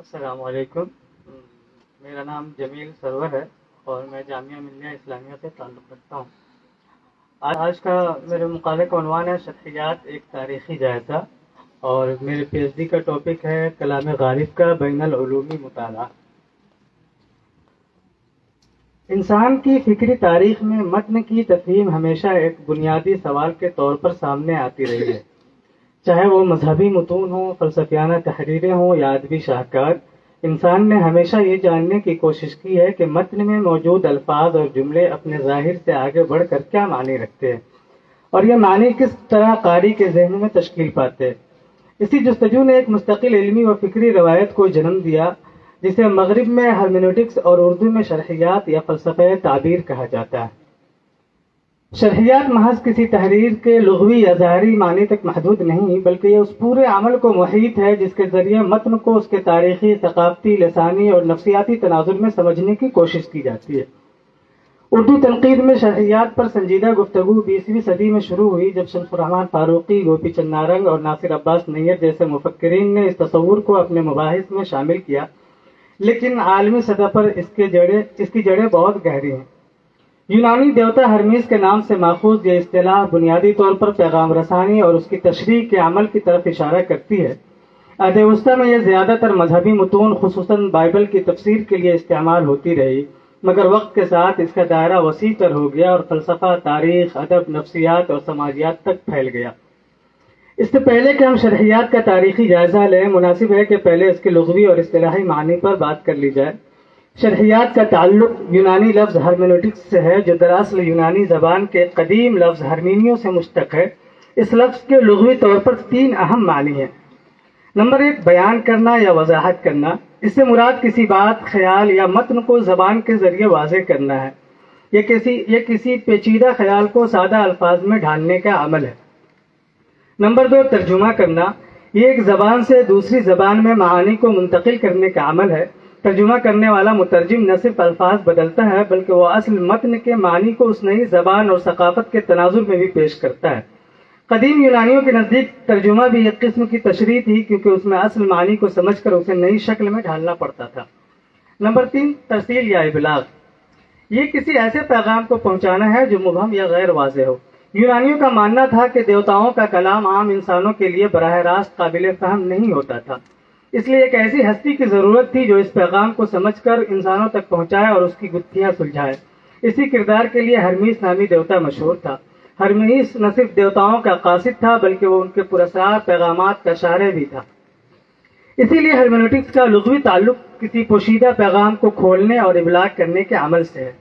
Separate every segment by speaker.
Speaker 1: السلام علیکم، میرا نام جمیل سرور ہے اور میں جامعہ ملیہ اسلامیہ سے تعلق رکھتا ہوں۔ آج کا میرے مقالے کا عنوان ہے شرحیات ایک تاریخی جائزہ، اور میرے پی ایچ ڈی کا ٹاپک ہے کلام غالب کا بین العلومی مطالعہ۔ انسان کی فکری تاریخ میں متن کی تفہیم ہمیشہ ایک بنیادی سوال کے طور پر سامنے آتی رہی ہے، چاہے وہ مذہبی متون ہوں، فلسفیانہ تحریریں ہوں یا ادبی شاہکار۔ انسان نے ہمیشہ یہ جاننے کی کوشش کی ہے کہ متن میں موجود الفاظ اور جملے اپنے ظاہر سے آگے بڑھ کر کیا معنی رکھتے ہیں، اور یہ معنی کس طرح قاری کے ذہن میں تشکیل پاتے ہیں۔ اسی جستجو نے ایک مستقل علمی و فکری روایت کو جنم دیا جسے مغرب میں ہرمینوٹکس اور اردو میں شرحیات یا فلسفہ تعبیر کہا جاتا ہے۔ شرحیات محض کسی تحریر کے لغوی یا ظاہری معنی تک محدود نہیں، بلکہ یہ اس پورے عمل کو محیط ہے جس کے ذریعے متن کو اس کے تاریخی، ثقافتی، لسانی اور نفسیاتی تناظر میں سمجھنے کی کوشش کی جاتی ہے۔ اردو تنقید میں شرحیات پر سنجیدہ گفتگو 20ویں صدی میں شروع ہوئی، جب شمس الرحمن فاروقی، گوپی چند نارنگ اور ناصر عباس نیر جیسے مفکرین نے اس تصور کو اپنے مباحث میں شامل کیا، لیکن عالمی سطح پر اس کی جڑیں بہت گہری ہیں۔ یونانی دیوتا ہرمیس کے نام سے ماخوذ یہ اصطلاح بنیادی طور پر پیغام رسانی اور اس کی تشریح کے عمل کی طرف اشارہ کرتی ہے۔ عہد وسطیٰ میں یہ زیادہ تر مذہبی متون، خصوصاً بائبل کی تفسیر کے لیے استعمال ہوتی رہی، مگر وقت کے ساتھ اس کا دائرہ وسیع تر ہو گیا اور فلسفہ، تاریخ، ادب، نفسیات اور سماجیات تک پھیل گیا۔ اس سے پہلے کہ ہم شرحیات کا تاریخی جائزہ لیں، مناسب ہے کہ پہلے اس کے لغوی اور اصطلاحی معنی پر بات کر لی جائے۔ شرحیات کا تعلق یونانی لفظ ہرمینوٹکس سے ہے، جو دراصل یونانی زبان کے قدیم لفظ ہرمینیو سے مشتق ہے۔ اس لفظ کے لغوی طور پر 3 اہم معنی ہیں۔ نمبر 1، بیان کرنا یا وضاحت کرنا۔ اس سے مراد کسی بات، خیال یا متن کو زبان کے ذریعے واضح کرنا ہے۔ یہ کسی پیچیدہ خیال کو سادہ الفاظ میں ڈھالنے کا عمل ہے۔ نمبر 2، ترجمہ کرنا۔ یہ ایک زبان سے دوسری زبان میں معانی کو منتقل کرنے کا عمل ہے۔ ترجمہ کرنے والا مترجم نہ صرف الفاظ بدلتا ہے، بلکہ وہ اصل متن کے معنی کو اس نئی زبان اور ثقافت کے تناظر میں بھی پیش کرتا ہے۔ قدیم یونانیوں کے نزدیک ترجمہ بھی ایک قسم کی تشریح تھی، کیونکہ اس میں اصل معنی کو سمجھ کر اسے نئی شکل میں ڈھالنا پڑتا تھا۔ نمبر 3، ترسیل یا ابلاغ۔ یہ کسی ایسے پیغام کو پہنچانا ہے جو مبہم یا غیر واضح ہو۔ یونانیوں کا ماننا تھا کہ دیوتاؤں کا کلام عام انسانوں کے لیے براہ راست قابل فہم نہیں ہوتا تھا، اس لیے ایک ایسی ہستی کی ضرورت تھی جو اس پیغام کو سمجھ کر انسانوں تک پہنچائے اور اس کی گتھیاں سلجھائے۔ اسی کردار کے لیے ہرمیس نامی دیوتا مشہور تھا۔ ہرمیس نہ صرف دیوتاؤں کا قاصد تھا، بلکہ وہ ان کے پراسرار پیغامات کا شارح بھی تھا۔ اسی لیے ہرمینوٹکس کا لغوی تعلق کسی پوشیدہ پیغام کو کھولنے اور ابلاغ کرنے کے عمل سے ہے۔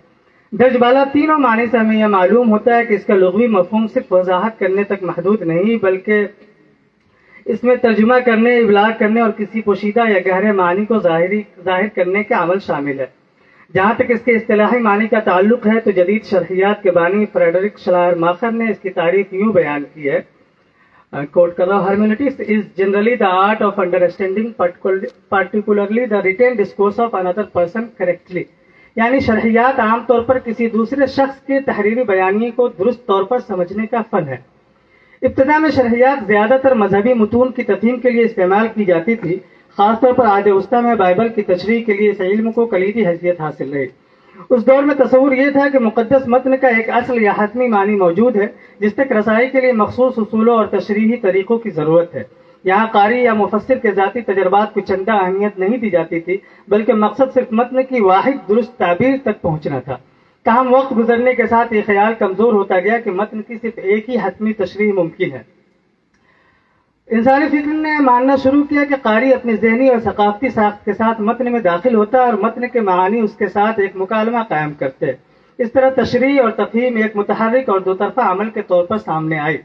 Speaker 1: درج بالا تینوں معنی سے ہمیں یہ معلوم ہوتا ہے کہ اس کا لغوی مفہوم صرف وضاحت کرنے تک محدود نہیں، بلکہ اس میں ترجمہ کرنے، ابلاغ کرنے اور کسی پوشیدہ یا گہرے معنی کو ظاہر کرنے کا عمل شامل ہے۔ جہاں تک اس کے اصطلاحی معنی کا تعلق ہے تو جدید شرحیات کے بانی فریڈرک شلائر ماخر نے اس کی تعریف یوں بیان کی ہے، کوٹ کر رہا ہوں: hermeneutics is generally the art of understanding particularly the written discourse of another person correctly۔ یعنی شرحیات عام طور پر کسی دوسرے شخص کے تحریری بیانیے کو درست طور پر سمجھنے کا فن ہے۔ ابتدا میں شرحیات زیادہ تر مذہبی متون کی تفہیم کے لیے استعمال کی جاتی تھی، خاص طور پر عہد وسطیٰ میں بائبل کی تشریح کے لیے اس علم کو کلیدی حیثیت حاصل رہی۔ اس دور میں تصور یہ تھا کہ مقدس متن کا ایک اصل یا حتمی معنی موجود ہے جس تک رسائی کے لیے مخصوص اصولوں اور تشریحی طریقوں کی ضرورت ہے۔ یہاں قاری یا مفسر کے ذاتی تجربات کو چندہ اہمیت نہیں دی جاتی تھی، بلکہ مقصد صرف متن کی واحد درست تعبیر تک پہنچنا تھا۔ تاہم وقت گزرنے کے ساتھ یہ خیال کمزور ہوتا گیا کہ متن کی صرف ایک ہی حتمی تشریح ممکن ہے۔ انسانی فکر نے ماننا شروع کیا کہ قاری اپنی ذہنی اور ثقافتی ساخت کے ساتھ متن میں داخل ہوتا ہے اور متن کے معانی اس کے ساتھ ایک مکالمہ قائم کرتے۔ اس طرح تشریح اور تفہیم ایک متحرک اور دو طرفہ عمل کے طور پر سامنے آئی۔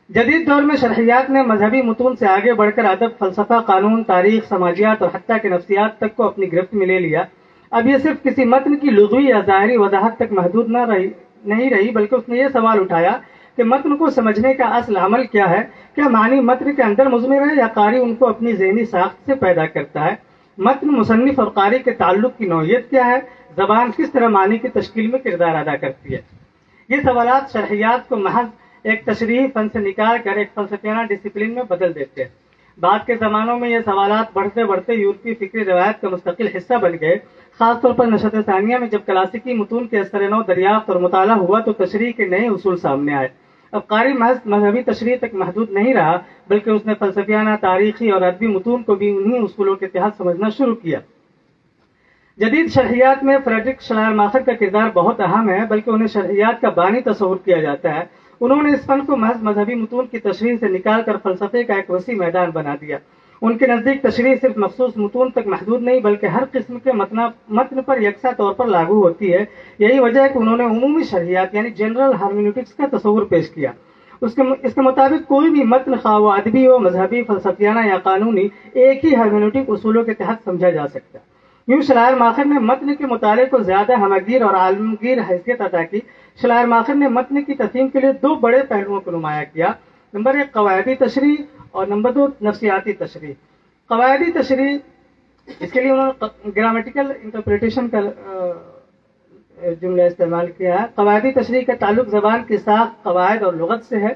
Speaker 1: جدید دور میں شرحیات نے مذہبی متون سے آگے بڑھ کر ادب، فلسفہ، قانون، تاریخ، سماجیات اور حتیٰ کہ نفسیات تک کو اپنی گرفت میں لے لیا۔ اب یہ صرف کسی متن کی لغوی یا ظاہری وضاحت تک محدود نہیں رہی، بلکہ اس نے یہ سوال اٹھایا کہ متن کو سمجھنے کا اصل عمل کیا ہے؟ کیا معنی متن کے اندر مضمر ہے یا قاری ان کو اپنی ذہنی ساخت سے پیدا کرتا ہے؟ متن، مصنف اور قاری کے تعلق کی نوعیت کیا ہے؟ زبان کس طرح معنی کی تشکیل میں کردار ادا کرتی ہے؟ یہ سوالات شرحیات کو محض ایک تشریحی فن سے نکال کر ایک فلسفیانہ ڈسپلن میں بدل دیتے ہیں۔ بعد کے زمانوں میں یہ سوالات بڑھتے بڑھتے یورپی فکری روایت کا مستقل حصہ بن گئے. خاص طور پر نشست ثانیہ میں جب کلاسیکی متون کے اثر نو دریافت اور مطالعہ ہوا تو تشریح کے نئے اصول سامنے آئے. اب قاری محض مذہبی تشریح تک محدود نہیں رہا بلکہ اس نے فلسفیانہ، تاریخی اور ادبی متون کو بھی انہی اصولوں کے تحت سمجھنا شروع کیا. جدید شرحیات میں فریڈرک شلائرماخر کا کردار بہت اہم ہے، بلکہ انہیں شرحیات کا بانی تصور کیا جاتا ہے. انہوں نے اس فن کو محض مذہبی متون کی تشریح سے نکال کر فلسفے کا ایک وسیع میدان بنا دیا. ان کے نزدیک تشریح صرف مخصوص متون تک محدود نہیں بلکہ ہر قسم کے متن پر یکساں طور پر لاگو ہوتی ہے. یہی وجہ ہے کہ انہوں نے عمومی شرحیات یعنی جنرل ہرمینوٹکس کا تصور پیش کیا. اس کے مطابق کوئی بھی متن خواہ و ادبی ہو، مذہبی، فلسفیانہ یا قانونی، ایک ہی ہرمینوٹک اصولوں کے تحت سمجھا جا سکتا ہے. یوں شلائرماخر نے متن کے مطالعے کو زیادہ ہمگیر اور عالمگیر حیثیت عطا کی. شلائرماخر نے متن کی تفہیم کے لیے دو بڑے پہلوؤں کو نمایاں کیا. نمبر 1 قواعدی تشریح اور نمبر 2 نفسیاتی تشریح. قواعدی تشریح، اس کے لیے انہوں نے گرامیٹیکل انٹرپریٹیشن کا جملہ استعمال کیا ہے. قواعدی تشریح کا تعلق زبان کی ساخت، قواعد اور لغت سے ہے.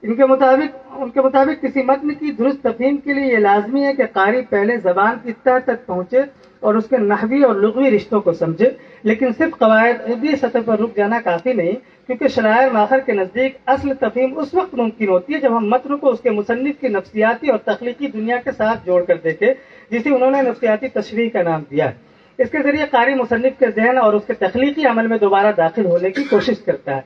Speaker 1: ان کے مطابق کسی متن کی درست تفہیم کے لیے یہ لازمی ہے کہ قاری پہلے زبان کی تہ تک پہنچے اور اس کے نحوی اور لغوی رشتوں کو سمجھے. لیکن صرف قواعدی سطح پر رک جانا کافی نہیں، کیونکہ شلائرماخر کے نزدیک اصل تفہیم اس وقت ممکن ہوتی ہے جب ہم متن کو اس کے مصنف کی نفسیاتی اور تخلیقی دنیا کے ساتھ جوڑ کر دیکھیں، جسے انہوں نے نفسیاتی تشریح کا نام دیا ہے. اس کے ذریعے قاری مصنف کے ذہن اور اس کے تخلیقی عمل میں دوبارہ داخل ہونے کی کوشش کرتا ہے.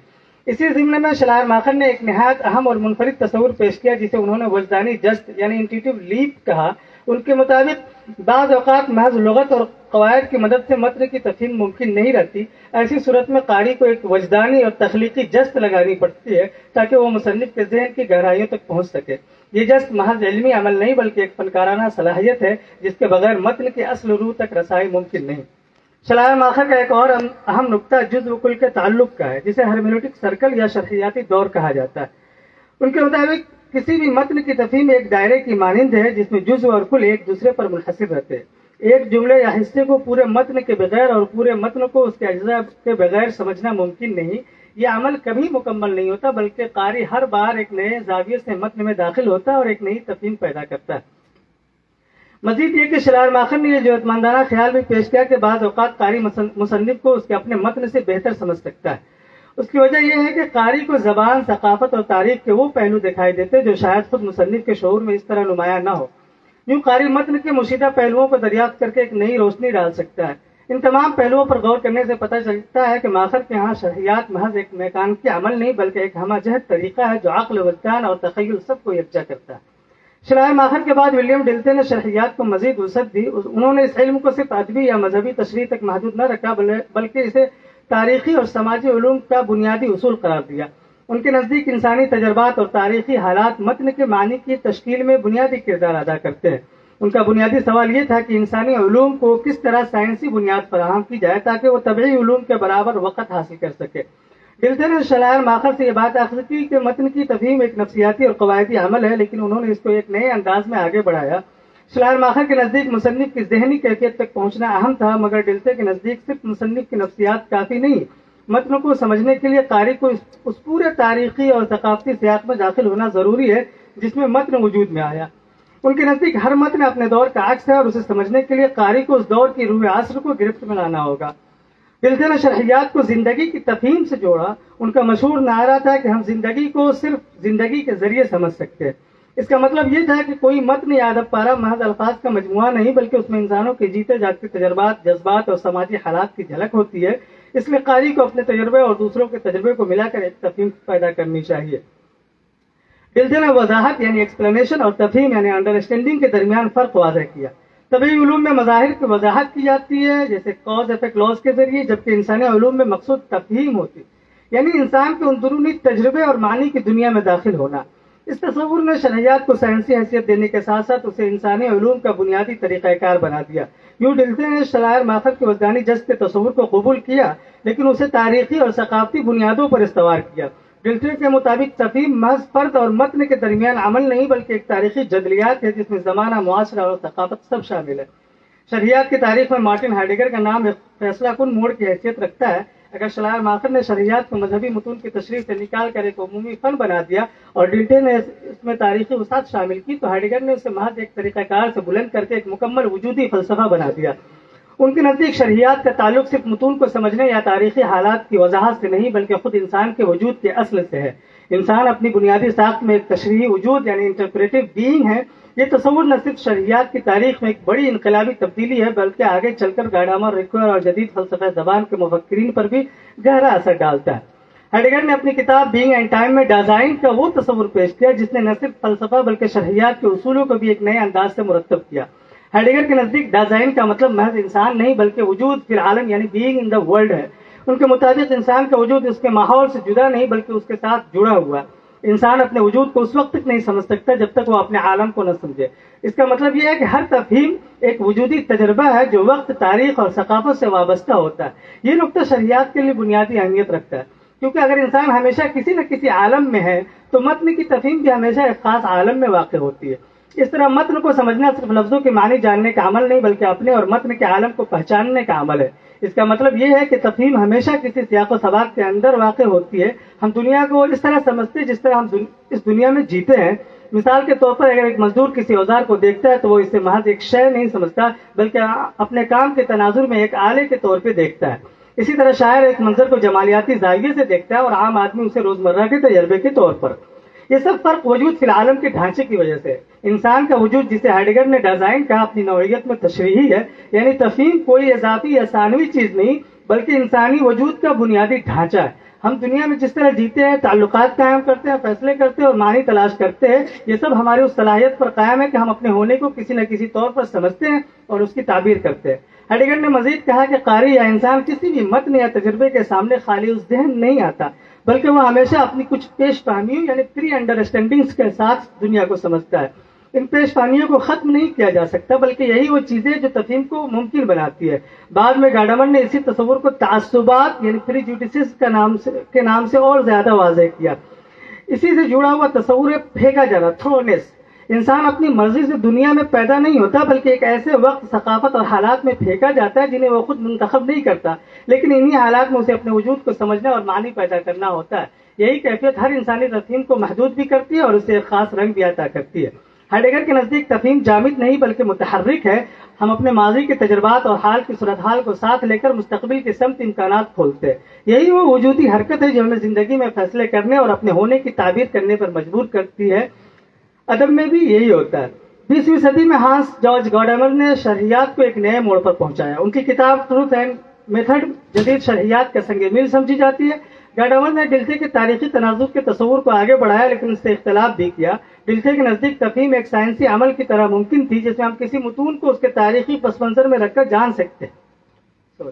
Speaker 1: اسی ضمن میں شلائرماخر نے ایک نہایت اہم اور منفرد تصور پیش کیا جسے انہوں نے وجدانی جست یعنی انٹیٹیو لیپ کہا. ان کے مطابق بعض اوقات محض لغت اور قواعد کی مدد سے متن کی تفہیم ممکن نہیں رہتی. ایسی صورت میں قاری کو ایک وجدانی اور تخلیقی جست لگانی پڑتی ہے تاکہ وہ مصنف کے ذہن کی گہرائیوں تک پہنچ سکے. یہ جست محض علمی عمل نہیں بلکہ ایک فنکارانہ صلاحیت ہے جس کے بغیر متن کے اصل روح تک رسائی ممکن نہیں. شلائرماخر کا ایک اور اہم نقطہ جزء و کل کے تعلق کا ہے جسے ہرمینوٹک سرکل یا شرحیاتی دور کہا جاتا ہے. ان کے مطابق کسی بھی متن کی تفہیم ایک دائرے کی مانند ہے جس میں جزء اور کل ایک دوسرے پر منحصر رہتے ہیں. ایک جملے یا حصے کو پورے متن کے بغیر اور پورے متن کو اس کے اجزاء کے بغیر سمجھنا ممکن نہیں. یہ عمل کبھی مکمل نہیں ہوتا بلکہ قاری ہر بار ایک نئے زاویے سے متن میں داخل ہوتا ہے اور ایک نئی تفہیم پیدا کرتا ہے. مزید یہ کہ شلائرماخر نے یہ جرأتمندانہ خیال بھی پیش کیا کہ بعض اوقات قاری مصنف کو اس کے اپنے متن سے بہتر سمجھ سکتا ہے. اس کی وجہ یہ ہے کہ قاری کو زبان، ثقافت اور تاریخ کے وہ پہلو دکھائی دیتے جو شاید خود مصنف کے شعور میں اس طرح نمایاں نہ ہو. یوں قاری متن کے مشیدہ پہلوؤں کو دریافت کر کے ایک نئی روشنی ڈال سکتا ہے. ان تمام پہلوؤں پر غور کرنے سے پتہ چلتا ہے کہ ماخر کے ہاں شرحیات محض ایک میکانیکی عمل نہیں بلکہ ایک ہمہ جہت طریقہ ہے جو عقل، وجدان اور تخیل سب کو یکجا کرتا ہے. شلائرماخر کے بعد ولیم ڈلتے نے شرحیات کو مزید وسعت دی. انہوں نے اس علم کو صرف ادبی یا مذہبی تشریح تک محدود نہ رکھا بلکہ اسے تاریخی اور سماجی علوم کا بنیادی اصول قرار دیا. ان کے نزدیک انسانی تجربات اور تاریخی حالات متن کے معنی کی تشکیل میں بنیادی کردار ادا کرتے ہیں. ان کا بنیادی سوال یہ تھا کہ انسانی علوم کو کس طرح سائنسی بنیاد فراہم کی جائے تاکہ وہ طبعی علوم کے برابر وقت حاصل کر سکے. ڈلتے نے شلائرماخر سے یہ بات اخذ کی کہ متن کی تفہیم ایک نفسیاتی اور قواعدی عمل ہے، لیکن انہوں نے اس کو ایک نئے انداز میں آگے بڑھایا. شلائرماخر کے نزدیک مصنف کی ذہنی کیفیت تک پہنچنا اہم تھا، مگر ڈلتے کے نزدیک صرف مصنف کی نفسیات کافی نہیں. متن کو سمجھنے کے لیے قاری کو اس پورے تاریخی اور ثقافتی سیاق میں داخل ہونا ضروری ہے جس میں متن وجود میں آیا. ان کے نزدیک ہر متن اپنے دور کا عکس ہے اور اسے سمجھنے کے لیے قاری کو اس دور کی روح عصر کو گرفت میں لانا ہوگا. ڈلتے نے شرحیات کو زندگی کی تفہیم سے جوڑا. ان کا مشہور نعرہ تھا کہ ہم زندگی کو صرف زندگی کے ذریعے سمجھ سکتے ہیں. اس کا مطلب یہ تھا کہ کوئی متن یا ادب پارہ محض الفاظ کا مجموعہ نہیں بلکہ اس میں انسانوں کے جیتے جاگتے تجربات، جذبات اور سماجی حالات کی جھلک ہوتی ہے. اس لیے قاری کو اپنے تجربے اور دوسروں کے تجربے کو ملا کر ایک تفہیم پیدا کرنی چاہیے. ڈلتے نے وضاحت یعنی ایکسپلینیشن اور تفہیم یعنی انڈرسٹینڈنگ کے درمیان فرق واضح کیا. طبعی علوم میں مظاہر کی وضاحت کی جاتی ہے جیسے کاز افیکٹ لاز کے ذریعے، جبکہ انسانی علوم میں مقصود تفہیم ہوتی یعنی انسان کے اندرونی تجربے اور معنی کی دنیا میں داخل ہونا. اس تصور نے شرحیات کو سائنسی حیثیت دینے کے ساتھ ساتھ اسے انسانی علوم کا بنیادی طریقہ کار بنا دیا. یوں ڈلتے نے شلائرماخر کے وجدانی جذب کے تصور کو قبول کیا لیکن اسے تاریخی اور ثقافتی بنیادوں پر استوار کیا. ڈلتے کے مطابق تفہیم محض فرد اور متن کے درمیان عمل نہیں بلکہ ایک تاریخی جدلیات ہے جس میں زمانہ، معاشرہ اور ثقافت سب شامل ہے. شرحیات کی تاریخ میں مارٹن ہائیڈگر کا نام ایک فیصلہ کن موڑ کی حیثیت رکھتا ہے. اگر شلائر ماخر نے شرعیات کو مذہبی متون کی تشریح سے نکال کر ایک عمومی فن بنا دیا اور ڈلٹے نے اس میں تاریخی وسعت شامل کی، تو ہائیڈگر نے اسے محض ایک طریقہ کار سے بلند کر کے ایک مکمل وجودی فلسفہ بنا دیا۔ ان کے نزدیک شرعیات کا تعلق صرف متون کو سمجھنے یا تاریخی حالات کی وضاحت سے نہیں بلکہ خود انسان کے وجود کے اصل سے ہے۔ انسان اپنی بنیادی ساخت میں ایک تشریحی وجود یعنی انٹرپریٹو بینگ ہے۔ یہ تصور نہ صرف شرعیات کی تاریخ میں ایک بڑی انقلابی تبدیلی ہے بلکہ آگے چل کر گاڈامر، ریکوئر اور جدید فلسفہ زبان کے مفکرین پر بھی گہرا اثر ڈالتا ہے۔ ہائیڈگر نے اپنی کتاب بینگ اینڈ ٹائم میں ڈازائن کا وہ تصور پیش کیا جس نے نہ صرف فلسفہ بلکہ شرعیات کے اصولوں کو بھی ایک نئے انداز سے مرتب کیا۔ ہائیڈگر کے نزدیک ڈازائن کا مطلب محض انسان نہیں بلکہ وجود فی العالم یعنی بینگ ان دا ورلڈ ہے۔ ان کے مطابق انسان کا وجود اس کے ماحول سے جدا نہیں بلکہ اس کے ساتھ جڑا ہوا ہے۔ انسان اپنے وجود کو اس وقت تک نہیں سمجھ سکتا جب تک وہ اپنے عالم کو نہ سمجھے۔ اس کا مطلب یہ ہے کہ ہر تفہیم ایک وجودی تجربہ ہے جو وقت، تاریخ اور ثقافت سے وابستہ ہوتا ہے۔ یہ نقطہ شرعیات کے لیے بنیادی اہمیت رکھتا ہے، کیونکہ اگر انسان ہمیشہ کسی نہ کسی عالم میں ہے تو متن کی تفہیم بھی ہمیشہ ایک خاص عالم میں واقع ہوتی ہے۔ اس طرح متن کو سمجھنا صرف لفظوں کے معنی جاننے کا عمل نہیں بلکہ اپنے اور متن کے عالم کو پہچاننے کا عمل ہے۔ اس کا مطلب یہ ہے کہ تفہیم ہمیشہ کسی سیاق و سباق کے اندر واقع ہوتی ہے۔ ہم دنیا کو اس طرح سمجھتے ہیں جس طرح ہم اس دنیا میں جیتے ہیں۔ مثال کے طور پر اگر ایک مزدور کسی اوزار کو دیکھتا ہے تو وہ اسے محض ایک شے نہیں سمجھتا بلکہ اپنے کام کے تناظر میں ایک آلے کے طور پہ دیکھتا ہے۔ اسی طرح شاعر ایک منظر کو جمالیاتی زاویے سے دیکھتا ہے اور عام آدمی اسے روزمرہ کے تجربے کے طور پر۔ یہ سب فرق وجود فی العالم کے ڈھانچے کی وجہ سے۔ انسان کا وجود جسے ہائیڈگر نے ڈازائن کہا اپنی نوعیت میں تشریحی ہے، یعنی تفہیم کوئی اضافی یا ثانوی چیز نہیں بلکہ انسانی وجود کا بنیادی ڈھانچہ ہے۔ ہم دنیا میں جس طرح جیتے ہیں، تعلقات قائم کرتے ہیں، فیصلے کرتے ہیں اور معنی تلاش کرتے ہیں، یہ سب ہماری اس صلاحیت پر قائم ہے کہ ہم اپنے ہونے کو کسی نہ کسی طور پر سمجھتے ہیں اور اس کی تعبیر کرتے ہیں۔ ہائیڈگر نے مزید کہا کہ قاری یا انسان کسی بھی متن یا تجربے کے سامنے خالی اس ذہن نہیں آتا بلکہ وہ ہمیشہ اپنی کچھ پیش فہمیوں یعنی پری انڈرسٹینڈنگز کے ساتھ دنیا کو سمجھتا ہے۔ ان پیش فہمیوں کو ختم نہیں کیا جا سکتا بلکہ یہی وہ چیزیں جو تفہیم کو ممکن بناتی ہے۔ بعد میں گاڈامر نے اسی تصور کو تعصبات یعنی پریجوڈیسز کے نام سے اور زیادہ واضح کیا۔ اسی سے جڑا ہوا تصور ہے پھینکا جانا، تھرونیس۔ انسان اپنی مرضی سے دنیا میں پیدا نہیں ہوتا بلکہ ایک ایسے وقت، ثقافت اور حالات میں پھینکا جاتا ہے جنہیں وہ خود منتخب نہیں کرتا، لیکن انہی حالات میں اسے اپنے وجود کو سمجھنا اور معنی پیدا کرنا ہوتا ہے۔ یہی کیفیت ہر انسانی تفہیم کو محدود بھی کرتی ہے اور اسے ایک خاص رنگ بھی عطا کرتی ہے۔ ہائیڈگر کے نزدیک تفہیم جامد نہیں بلکہ متحرک ہے۔ ہم اپنے ماضی کے تجربات اور حال کی صورتحال کو ساتھ لے کر مستقبل کی سمت امکانات کھولتے ہیں۔ یہی وہ وجودی حرکت ہے جو ہمیں زندگی میں فیصلے کرنے اور اپنے ہونے کی تعبیر کرنے پر مجبور کرتی ہے۔ ادب میں بھی یہی ہوتا ہے۔ 20ویں صدی میں ہانس جارج گاڈامر نے شرعیات کو ایک نئے موڑ پر پہنچایا۔ ان کی کتاب ٹروتھ اینڈ میتھڈ جدید شرعیات کا سنگ میل سمجھی جاتی ہے۔ گاڈامر نے ڈلٹے کے تاریخی تناظر کے تصور کو آگے بڑھایا لیکن اس سے اختلاف بھی کیا۔ ڈلٹے کے نزدیک تفہیم ایک سائنسی عمل کی طرح ممکن تھی جس میں ہم کسی متون کو اس کے تاریخی پس منظر میں رکھ کر جان سکتے ہیں،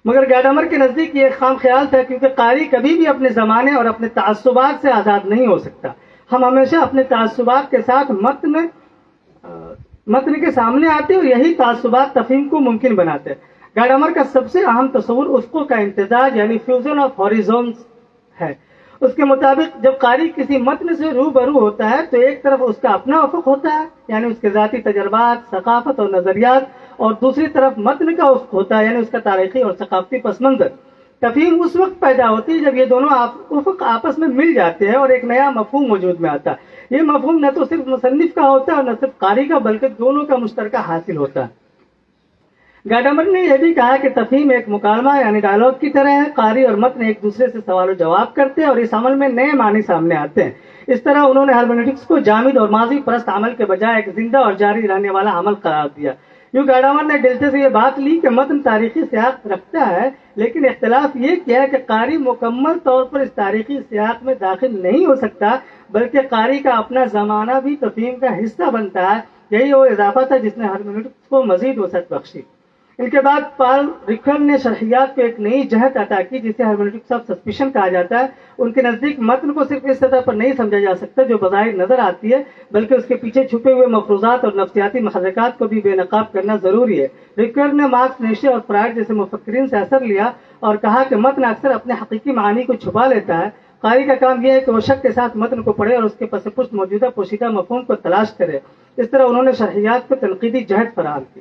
Speaker 1: مگر گاڈامر کے نزدیک یہ ایک خام خیال تھا کیونکہ قاری کبھی بھی اپنے زمانے اور اپنے تعصبات سے آزاد نہیں ہو سکتا۔ ہم ہمیشہ اپنے تعصبات کے ساتھ متن کے سامنے آتے اور یہی تعصبات تفہیم کو ممکن بناتے۔ گاڈامر کا سب سے اہم تصور افقوں کا امتزاج یعنی فیوژن آف ہاریزونز ہے۔ اس کے مطابق جب قاری کسی متن سے روبرو ہوتا ہے تو ایک طرف اس کا اپنا افق ہوتا ہے یعنی اس کے ذاتی تجربات، ثقافت اور نظریات، اور دوسری طرف متن کا افق ہوتا ہے یعنی اس کا تاریخی اور ثقافتی پس منظر۔ تفہیم اس وقت پیدا ہوتی ہے جب یہ دونوں افق آپس میں مل جاتے ہیں اور ایک نیا مفہوم وجود میں آتا ہے۔ یہ مفہوم نہ تو صرف مصنف کا ہوتا ہے اور نہ صرف قاری کا بلکہ دونوں کا مشترکہ حاصل ہوتا ہے۔ گاڈامر نے یہ بھی کہا کہ تفہیم ایک مکالمہ یعنی ڈائلاگ کی طرح ہے۔ قاری اور متن ایک دوسرے سے سوال و جواب کرتے ہیں اور اس عمل میں نئے معنی سامنے آتے ہیں۔ اس طرح انہوں نے ہرمنیوٹکس کو جامد اور ماضی پرست عمل کے بجائے ایک زندہ اور جاری رہنے والا عمل قرار دیا۔ یوں گاڈامر نے ڈلٹے سے یہ بات لی کہ متن تاریخی سیاق رکھتا ہے لیکن اختلاف یہ کیا ہے کہ قاری مکمل طور پر اس تاریخی سیاق میں داخل نہیں ہو سکتا بلکہ قاری کا اپنا زمانہ بھی تفہیم کا حصہ بنتا ہے۔ یہی وہ اضافہ تھا جس نے ہرمنیوٹکس کو مزید وسعت بخشی۔ ان کے بعد پال ریکوئر نے شرعیات کو ایک نئی جہت عطا کی جسے ہرمنیوٹکس آف سسپیشن کہا جاتا ہے۔ ان کے نزدیک متن کو صرف اس سطح پر نہیں سمجھا جا سکتا جو بظاہر نظر آتی ہے بلکہ اس کے پیچھے چھپے ہوئے مفروضات اور نفسیاتی محرکات کو بھی بے نقاب کرنا ضروری ہے۔ ریکوئر نے مارکس، نیشے اور فرائڈ جیسے مفکرین سے اثر لیا اور کہا کہ متن اکثر اپنے حقیقی معنی کو چھپا لیتا ہے۔ قاری کا کام یہ ہے کہ وہ شک کے ساتھ متن کو پڑھے اور اس کے پس پشت موجودہ پوشیدہ مفہوم کو تلاش کرے۔ اس طرح انہوں نے شرعیات کو تنقیدی جہت فراہم کی۔